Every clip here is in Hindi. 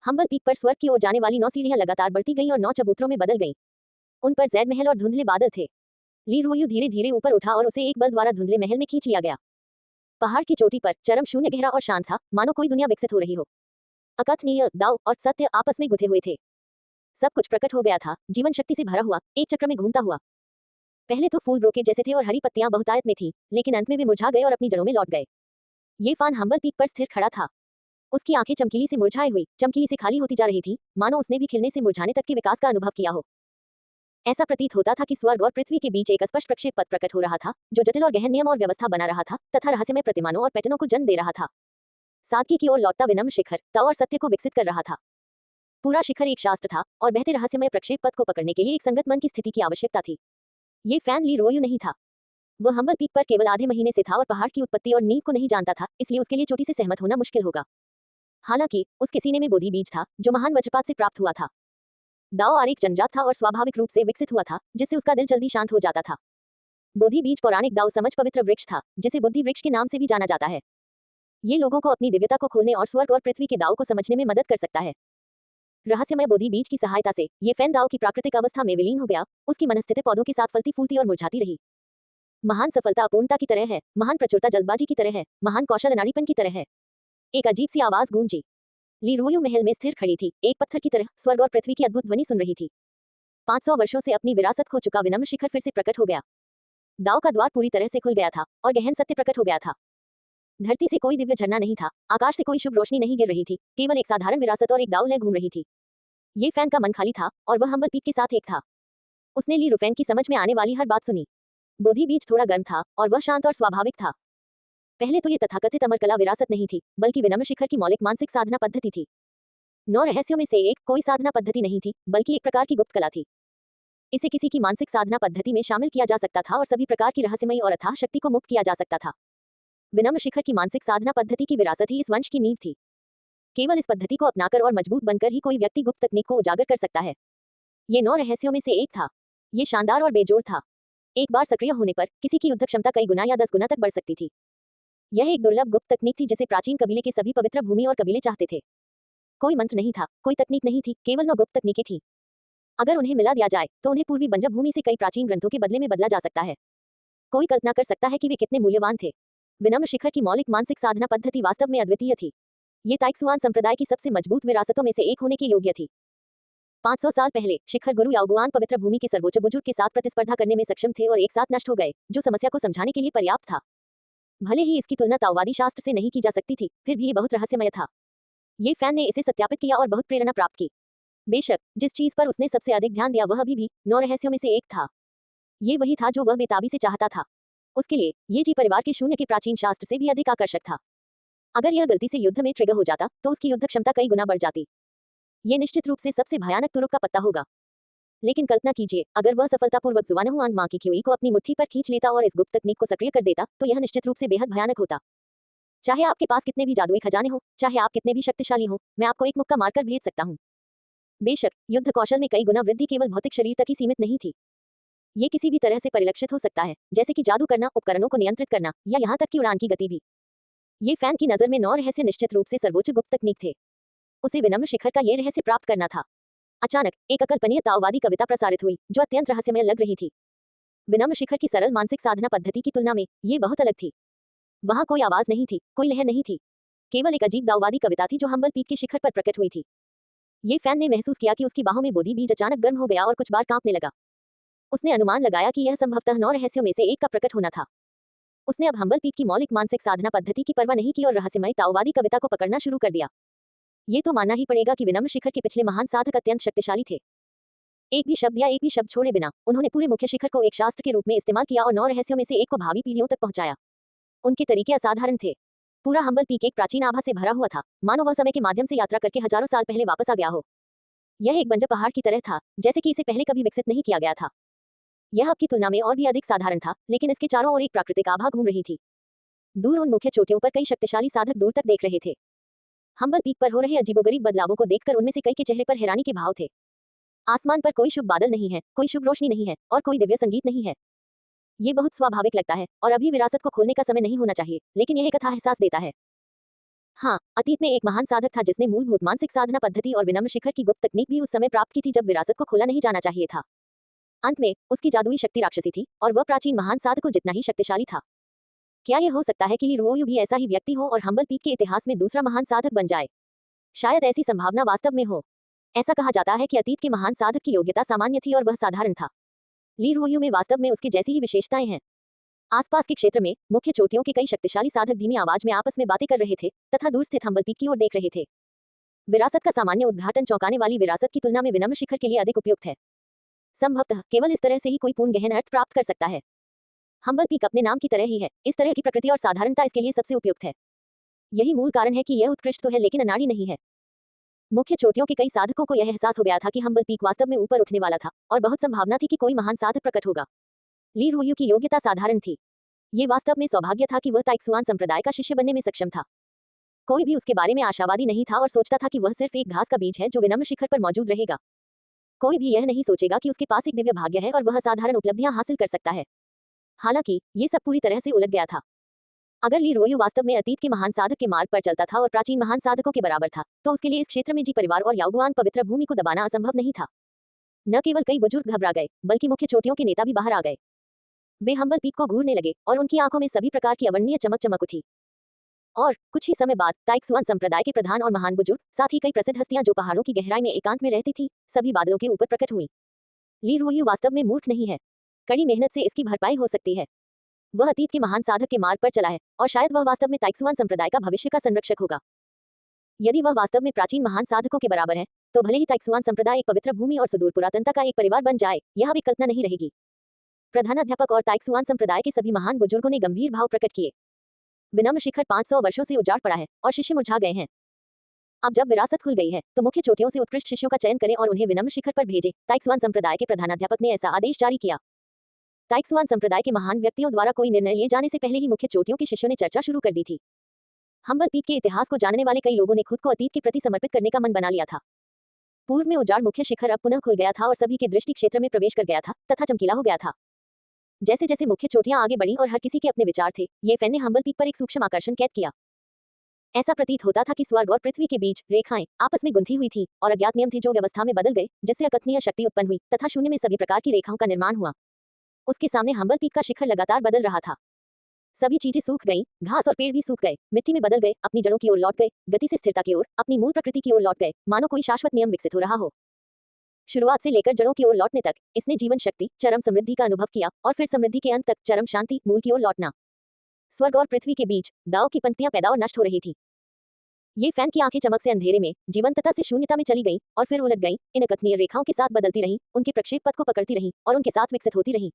हम्बल पीक पर स्वर्ग की ओर जाने वाली 9 सीढ़ियां लगातार बढ़ती गईं और 9 चबूतरों में बदल गईं। उन पर जैद महल और धुंधले बादल थे। ली रोयू धीरे धीरे ऊपर उठा और उसे एक बल द्वारा धुंधले महल में खींच लिया गया। पहाड़ की चोटी पर चरम शून्य गहरा और शांत था, मानो कोई दुनिया विकसित हो रही हो। अकथनीय दाव और सत्य आपस में गुथे हुए थे। सब कुछ प्रकट हो गया था, जीवन शक्ति से भरा हुआ, एक चक्र में घूमता हुआ। पहले तो फूल ब्रोकेट जैसे थे और हरी पत्तियां बहुतायत में थीं, लेकिन अंत में वे मुरझा गए और अपनी जड़ों में लौट गए। ये फान हम्बल पीक पर स्थिर खड़ा था। उसकी आंखें चमकीली से मुरझाई हुई, चमकीली से खाली होती जा रही थी, मानो उसने भी खिलने से मुरझाने तक के विकास का अनुभव किया हो। ऐसा प्रतीत होता था कि स्वर्ग और पृथ्वी के बीच एक स्पष्ट प्रक्षेप पथ प्रकट हो रहा था, जो जटिल और गहन नियम और व्यवस्था बना रहा था तथा रहस्यमय प्रतिमानों और पैटर्नों को जन्म दे रहा था। सादगी की ओर लौटता विनम्र शिखर तव और सत्य को विकसित कर रहा था। पूरा शिखर एक शास्त्र था और बहते रहस्यमय प्रक्षेप पथ को पकड़ने के लिए एक संगत मन की स्थिति की आवश्यकता थी। ये फैन ली रोयू नहीं था। वह हम्बल पीक पर केवल आधे महीने से था और पहाड़ की उत्पत्ति और नींव को नहीं जानता था, इसलिए उसके लिए चोटी से सहमत होना मुश्किल होगा। हालांकि उसके सीने में बोधि बीज था, जो महान वज्रपात से प्राप्त हुआ था। दाओ आरेख जन्मजात था और स्वाभाविक रूप से विकसित हुआ था, जिससे उसका दिल जल्दी शांत हो जाता था। बोधि बीज पौराणिक दाओ समझ पवित्र वृक्ष था, जिसे बुद्धि वृक्ष के नाम से भी जाना जाता है। ये लोगों को अपनी दिव्यता को खोलने और स्वर्ग और पृथ्वी के दाव को समझने में मदद कर सकता है। रहस्यमय बोधि बीज की सहायता से ये फैन दाव की प्राकृतिक अवस्था में विलीन हो गया। उसकी मनस्थिति पौधों के साथ फलती फूलती और मुरझाती रही। महान सफलता अपूर्णता की तरह है, महान प्रचुरता जल्दबाजी की तरह है, महान कौशल अनाड़ीपन की तरह है। एक अजीब सी आवाज गूंजी। ली रोयू महल में स्थिर खड़ी थी, एक पत्थर की तरह, स्वर्ग और पृथ्वी की अद्भुत ध्वनि सुन रही थी। 500 वर्षों से अपनी विरासत खो चुका विनम्र शिखर फिर से प्रकट हो गया। दाव का द्वार पूरी तरह से खुल गया था और गहन सत्य प्रकट हो गया था। धरती से कोई दिव्य झरना नहीं था, आकाश से कोई शुभ रोशनी नहीं गिर रही थी, केवल एक साधारण विरासत और एक दाव लय घूम रही थी। ये फैन का मन खाली था और वह हम्बल पीक के साथ एक था। उसने ली रुफैन की समझ में आने वाली हर बात सुनी। बोधि बीज थोड़ा गर्म था और वह शांत और स्वाभाविक था। पहले तो ये तथाकथित अमरकला विरासत नहीं थी, बल्कि विनम्र शिखर की मौलिक मानसिक साधना पद्धति थी। 9 रहस्यों में से एक कोई साधना पद्धति नहीं थी, बल्कि एक प्रकार की गुप्त कला थी। इसे किसी की मानसिक साधना पद्धति में शामिल किया जा सकता था और सभी प्रकार की रहस्यमयी और अथाह शक्ति को मुक्त किया जा सकता था। विनम्र शिखर की मानसिक साधना पद्धति की विरासत ही इस वंश की नींव थी। केवल इस पद्धति को अपनाकर और मजबूत बनकर ही कोई व्यक्ति गुप्त तकनीक को उजागर कर सकता है। ये 9 रहस्यों में से एक था। ये शानदार और बेजोड़ था। एक बार सक्रिय होने पर किसी की युद्ध क्षमता कई गुना या 10 गुना तक बढ़ सकती थी। यह एक दुर्लभ गुप्त तकनीक थी जिसे प्राचीन कबीले के सभी पवित्र भूमि और कबीले चाहते थे। कोई मंत्र नहीं था, कोई तकनीक नहीं थी, केवल 9 गुप्त तकनीकें थी। अगर उन्हें मिला दिया जाए तो उन्हें पूर्वी बंजर भूमि से कई प्राचीन ग्रंथों के बदले में बदला जा सकता है। कोई कल्पना कर सकता है कि वे कितने मूल्यवान थे। विनम्र शिखर की मौलिक मानसिक साधना पद्धति वास्तव में अद्वितीय थी। ये ताइक्सुआन संप्रदाय की सबसे मजबूत विरासतों में से एक होने के योग्य थी। 500 साल पहले शिखर गुरु याओगुआन पवित्र भूमि के सर्वोच्च बुजुर्ग के साथ प्रतिस्पर्धा करने में सक्षम थे और एक साथ नष्ट हो गए, जो समस्या को समझाने के लिए पर्याप्त था। भले ही इसकी तुलना ताओवादी शास्त्र से नहीं की जा सकती थी, फिर भी ये बहुत रहस्यमय था। ये फैन ने इसे सत्यापित किया और बहुत प्रेरणा प्राप्त की। बेशक जिस चीज पर उसने सबसे अधिक ध्यान दिया वह अभी भी 9 रहस्यों में से एक था। ये वही था जो वह बेताबी से चाहता था। उसके लिए ये जी परिवार के शून्य के प्राचीन शास्त्र से भी अधिक आकर्षक था। अगर यह गलती से युद्ध में ट्रिगर हो जाता तो उसकी युद्ध क्षमता कई गुना बढ़ जाती। ये निश्चित रूप से सबसे भयानक तुरुप का पत्ता होगा। लेकिन कल्पना कीजिए, अगर वह सफलतापूर्वक जुआनहुआन मां की क्यूई को अपनी मुट्ठी पर खींच लेता और इस गुप्त तकनीक को सक्रिय कर देता, तो यह निश्चित रूप से बेहद भयानक होता। चाहे आपके पास कितने भी जादुई खजाने हो, चाहे आप कितने भी शक्तिशाली हो, मैं आपको एक मुक्का मारकर भेज सकता हूँ। बेशक युद्ध कौशल में कई गुना वृद्धि केवल भौतिक शरीर तक ही सीमित नहीं थी। ये किसी भी तरह से परिलक्षित हो सकता है, जैसे कि जादू करना, उपकरणों को नियंत्रित करना, या यहाँ तक कि उड़ान की गति भी। ये फैन की नजर में 9 रहस्य निश्चित रूप से सर्वोच्च गुप्त तकनीक थे। उसे विनम्र शिखर का ये रहस्य प्राप्त करना था। अचानक एक अकल्पनीय ताओवादी कविता प्रसारित हुई, जो अत्यंत रहस्यमय लग रही थी। विनम्र शिखर की सरल मानसिक साधना पद्धति की तुलना में ये बहुत अलग थी। वहां कोई आवाज नहीं थी, कोई लहर नहीं थी, केवल एक अजीब ताओवादी कविता थी जो हम्बल पीक के शिखर पर प्रकट हुई थी। ये फैन ने महसूस किया कि उसकी बाहों में बोधि बीज अचानक गर्म हो गया और कुछ बार कांपने लगा। उसने अनुमान लगाया कि यह संभवतः 9 रहस्यों में से एक का प्रकट होना था। उसने अब हम्बल पीक की मौलिक मानसिक साधना पद्धति की परवाह नहीं की और रहस्यमय ताओवादी कविता को पकड़ना शुरू कर दिया। ये तो मानना ही पड़ेगा कि विनम्र शिखर के पिछले महान साधक अत्यंत शक्तिशाली थे। एक भी शब्द या एक भी शब्द छोड़े बिना उन्होंने पूरे मुख्य शिखर को एक शास्त्र के रूप में इस्तेमाल किया और 9 रहस्यों में से एक को भावी पीढ़ियों तक पहुंचाया। उनके तरीके असाधारण थे। पूरा हम्बल पीक एक प्राचीन आभा से भरा हुआ था, मानो वह समय के माध्यम से यात्रा करके हजारों साल पहले वापस आ गया हो। यह एक बंजर पहाड़ की तरह था, जैसे कि इसे पहले कभी विकसित नहीं किया गया था। यह अब की तुलना में और भी अधिक साधारण था, लेकिन इसके चारों ओर एक प्राकृतिक आभा घूम रही थी। दूर उन मुख्य चोटियों पर कई शक्तिशाली साधक दूर तक देख रहे थे। हम्बल पीक पर हो रहे अजीबोगरीब बदलावों को देखकर उनमें से कई के चेहरे पर हैरानी के भाव थे। आसमान पर कोई शुभ बादल नहीं है, कोई शुभ रोशनी नहीं है और कोई दिव्य संगीत नहीं है। ये बहुत स्वाभाविक लगता है और अभी विरासत को खोलने का समय नहीं होना चाहिए, लेकिन यह एक कथा एहसास देता है। हाँ, अतीत में एक महान साधक था जिसने मूलभूत मानसिक साधना पद्धति और विनम्र शिखर की गुप्त तकनीक भी उस समय प्राप्त की थी जब विरासत को खोला नहीं जाना चाहिए था। अंत में उसकी जादुई शक्ति राक्षसी थी और वह प्राचीन महान साधकों जितना ही शक्तिशाली था। क्या यह हो सकता है कि ली रुओयू भी ऐसा ही व्यक्ति हो और हम्बल पीक के इतिहास में दूसरा महान साधक बन जाए? शायद ऐसी संभावना वास्तव में हो। ऐसा कहा जाता है कि अतीत के महान साधक की योग्यता सामान्य थी और वह साधारण था। ली रुओयू में वास्तव में उसकी जैसी ही विशेषताएं हैं। आसपास के क्षेत्र में मुख्य चोटियों के कई शक्तिशाली साधक धीमी आवाज में आपस में बातें कर रहे थे तथा दूर स्थित हम्बल पीक की ओर देख रहे थे। विरासत का सामान्य उद्घाटन चौंकाने वाली विरासत की तुलना में विनम्र शिखर के लिए अधिक उपयुक्त है। संभवतः केवल इस तरह से ही कोई पूर्ण गहन अर्थ प्राप्त कर सकता है। हम्बल पीक अपने नाम की तरह ही है, इस तरह की प्रकृति और साधारणता इसके लिए सबसे उपयुक्त है। यही मूल कारण है कि यह उत्कृष्ट तो है लेकिन अनाड़ी नहीं है। मुख्य चोटियों के कई साधकों को यह एहसास हो गया था कि हम्बल पीक वास्तव में ऊपर उठने वाला था और बहुत संभावना थी कि कोई महान साधक प्रकट होगा। ली रुओयू की योग्यता साधारण थी। ये वास्तव में सौभाग्य था कि वह ताइक्सुआन संप्रदाय का शिष्य बनने में सक्षम था। कोई भी उसके बारे में आशावादी नहीं था और सोचता था कि वह सिर्फ एक घास का बीज है जो विनम्र शिखर पर मौजूद रहेगा। कोई भी यह नहीं सोचेगा कि उसके पास एक दिव्य भाग्य है और वह असाधारण उपलब्धियां हासिल कर सकता है। हालांकि ये सब पूरी तरह से उलट गया था। अगर ली रुओयू वास्तव में अतीत के महान साधक के मार्ग पर चलता था और प्राचीन महान साधकों के बराबर था, तो उसके लिए इस क्षेत्र में जी परिवार और याओगुआन पवित्र भूमि को दबाना असंभव नहीं था। न केवल कई बुजुर्ग घबरा गए, बल्कि मुख्य चोटियों के नेता भी बाहर आ गए। वे हम्बल पीक को घूरने लगे और उनकी आंखों में सभी प्रकार की अवर्णनीय चमक चमक उठी। और कुछ ही समय बाद ताइक्सुआन संप्रदाय के प्रधान और महान बुजुर्ग, साथ ही कई प्रसिद्ध हस्तियां जो पहाड़ों की गहराई में एकांत में रहती थी, सभी बादलों के ऊपर प्रकट हुई। ली रुओयू वास्तव में मूर्ख नहीं है। कड़ी मेहनत से इसकी भरपाई हो सकती है। वह अतीत के महान साधक के मार्ग पर चला है और शायद वह वास्तव में ताइक्सुआन संप्रदाय का भविष्य का संरक्षक होगा। यदि वह वास्तव में प्राचीन महान साधकों के बराबर है, तो भले ही ताइक्सुआन संप्रदाय एक पवित्र भूमि और सुदूर पुरातनता का एक परिवार बन जाए, यह भी कल्पना नहीं रहेगी। प्रधानाध्यापक और ताइक्सुआन संप्रदाय के सभी महान बुजुर्गों ने गंभीर भाव प्रकट किए। विनम्र शिखर 500 वर्षों से उजाड़ पड़ा है और शिष्य मुरझा गए हैं। अब जब विरासत खुल गई है, तो मुख्य चोटियों से उत्कृष्ट शिष्यों का चयन करें और उन्हें विनम्र शिखर पर भेजें। ताइक्सुआन संप्रदाय के प्रधानाध्यापक ने ऐसा आदेश जारी किया। ताइक्सुआन संप्रदाय के महान व्यक्तियों द्वारा कोई निर्णय लिए जाने से पहले ही मुख्य चोटियों के शिष्यों ने चर्चा शुरू कर दी थी। हम्बल पीक के इतिहास को जानने वाले कई लोगों ने खुद को अतीत के प्रति समर्पित करने का मन बना लिया था। पूर्व में उजाड़ मुख्य शिखर अब पुनः खुल गया था और सभी के दृष्टि क्षेत्र में प्रवेश कर गया था तथा चमकीला हो गया था। जैसे जैसे मुख्य चोटियां आगे बढ़ीं और हर किसी के अपने विचार थे, ये फैन ने हम्बल पीक पर एक सूक्ष्म आकर्षण कैद किया। ऐसा प्रतीत होता था कि स्वर्ग और पृथ्वी के बीच रेखाएं आपस में गुंथी हुई थी और अज्ञात नियम थे जो व्यवस्था में बदल गए, जिससे अकथनीय शक्ति उत्पन्न हुई तथा शून्य में सभी प्रकार की रेखाओं का निर्माण हुआ। उसके सामने हम्बल पीक का शिखर लगातार बदल रहा था। सभी चीजें सूख गईं, घास और पेड़ भी सूख गए, मिट्टी में बदल गए, अपनी जड़ों की ओर लौट गए, गति से स्थिरता की ओर, अपनी मूल प्रकृति की ओर लौट गए, मानो कोई शाश्वत नियम विकसित हो रहा हो। शुरुआत से लेकर जड़ों की ओर लौटने तक इसने जीवन शक्ति, चरम समृद्धि का अनुभव किया और फिर समृद्धि के अंत तक चरम शांति, मूल की ओर लौटना। स्वर्ग और पृथ्वी के बीच दाव की पंक्तियां पैदा और नष्ट हो रही थी। ये फैन की आंखें चमक से अंधेरे में, जीवंतता से शून्यता में चली गईं और फिर उलट गईं, इन अकथनीय रेखाओं के साथ बदलती रहीं, उनके प्रक्षेप पथ को पकड़ती रहीं और उनके साथ विकसित होती रहीं।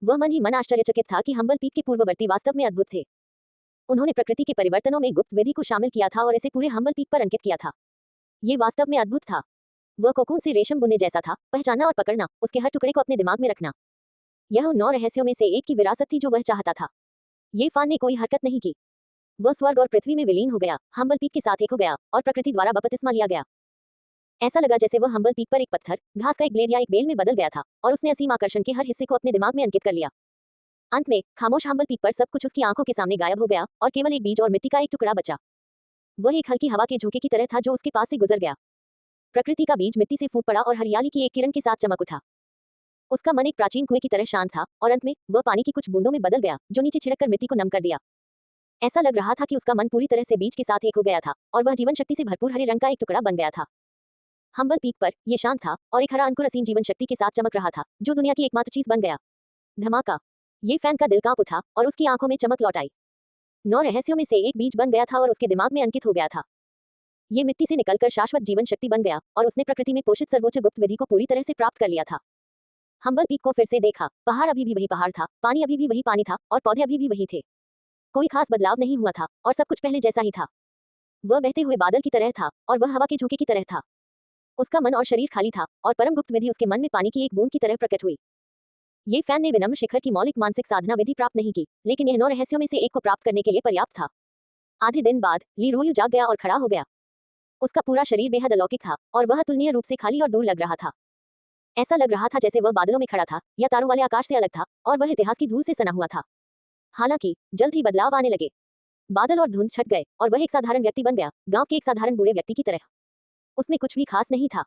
वह मन ही मन आश्चर्यचकित था कि हम्बल पीक के पूर्ववर्ती वास्तव में अद्भुत थे। उन्होंने प्रकृति के परिवर्तनों में गुप्त विधि को शामिल किया था और इसे पूरे हम्बल पीक पर अंकित किया था। ये वास्तव में अद्भुत था। वह कोकून से रेशम बुनने जैसा था, पहचानना और पकड़ना, उसके हर टुकड़े को अपने दिमाग में रखना। यह उन 9 रहस्यों में से एक की विरासत थी जो वह चाहता था। ये फान ने कोई हरकत नहीं की। वह स्वर्ग और पृथ्वी में विलीन हो गया, हम्बल पीक के साथ एक हो गया और प्रकृति द्वारा बपतिस्मा लिया गया। ऐसा लगा जैसे वह हम्बल पीक पर एक पत्थर, घास का एक ब्लेड या एक बेल में बदल गया था और उसने असीम आकर्षण के हर हिस्से को अपने दिमाग में अंकित कर लिया। अंत में खामोश हम्बल पीक पर सब कुछ उसकी आंखों के सामने गायब हो गया और केवल एक बीज और मिट्टी का एक टुकड़ा बचा। वह एक हल्की हवा के झोंके की तरह था जो उसके पास से गुजर गया। प्रकृति का बीज मिट्टी से फूट पड़ा और हरियाली की एक किरण के साथ चमक उठा। उसका मन एक प्राचीन कुएं की तरह शांत था और अंत में वह पानी की कुछ बूंदों में बदल गया जो नीचे छिड़ककर मिट्टी को नम कर दिया। ऐसा लग रहा था कि उसका मन पूरी तरह से बीज के साथ एक हो गया था और वह जीवन शक्ति से भरपूर हरे रंग का एक टुकड़ा बन गया था। हम्बल पीक पर यह शांत था और एक हरा अंकुर असीम जीवन शक्ति के साथ चमक रहा था जो दुनिया की एकमात्र चीज बन गया। धमाका! ये फैन का दिल कांप उठा और उसकी आंखों में चमक लौट आई। 9 रहस्यों में से एक बीज बन गया था और उसके दिमाग में अंकित हो गया था। ये मिट्टी से निकलकर शाश्वत जीवन शक्ति बन गया और उसने प्रकृति में पोषित सर्वोच्च गुप्त विधि को पूरी तरह से प्राप्त कर लिया था। हम्बल पीक को फिर से देखा, पहाड़ अभी भी वही पहाड़ था, पानी अभी भी वही पानी था और पौधे अभी भी वही थे। कोई खास बदलाव नहीं हुआ था और सब कुछ पहले जैसा ही था। वह बहते हुए बादल की तरह था और वह हवा के झोंके की तरह था। उसका मन और शरीर खाली था और परम गुप्त विधि उसके मन में पानी की एक बूंद की तरह प्रकट हुई। ये फैन ने विनम्र शिखर की मौलिक मानसिक साधना विधि प्राप्त नहीं की, लेकिन यह 9 रहस्यों में से एक को प्राप्त करने के लिए पर्याप्त था। आधे दिन बाद ली रुओयू जाग गया और खड़ा हो गया। उसका पूरा शरीर बेहद अलौकिक था और वह तुलनीय रूप से खाली और दूर लग रहा था। ऐसा लग रहा था जैसे वह बादलों में खड़ा था या तारों वाले आकाश से अलग था और वह इतिहास की धूल से सना हुआ था। हालांकि जल्द ही बदलाव आने लगे। बादल और धुंध छट गए और वह एक साधारण व्यक्ति बन गया, गांव के एक साधारण बूढ़े व्यक्ति की तरह। उसमें कुछ भी खास नहीं था।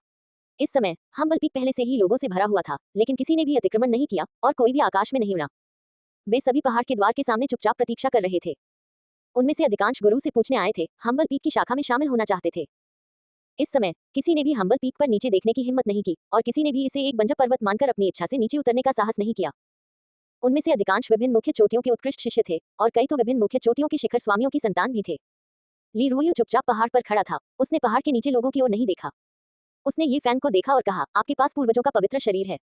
इस समय हम्बल पीक पहले से ही लोगों से भरा हुआ था, लेकिन किसी ने भी अतिक्रमण नहीं किया और कोई भी आकाश में नहीं उड़ा। वे सभी पहाड़ के द्वार के सामने चुपचाप प्रतीक्षा कर रहे थे। उनमें से अधिकांश गुरु से पूछने आए थे, हम्बल पीक की शाखा में शामिल होना चाहते थे। इस समय किसी ने भी हम्बल पीक पर नीचे देखने की हिम्मत नहीं की और किसी ने भी इसे एक बंजर पर्वत मानकर अपनी इच्छा से नीचे उतरने का साहस नहीं किया। उनमें से अधिकांश विभिन्न मुख्य चोटियों के उत्कृष्ट शिष्य थे और कई तो विभिन्न मुख्य चोटियों के शिखर स्वामियों की संतान भी थे। ली रुओयू चुपचाप पहाड़ पर खड़ा था। उसने पहाड़ के नीचे लोगों की ओर नहीं देखा। उसने ये फैन को देखा और कहा, आपके पास पूर्वजों का पवित्र शरीर है।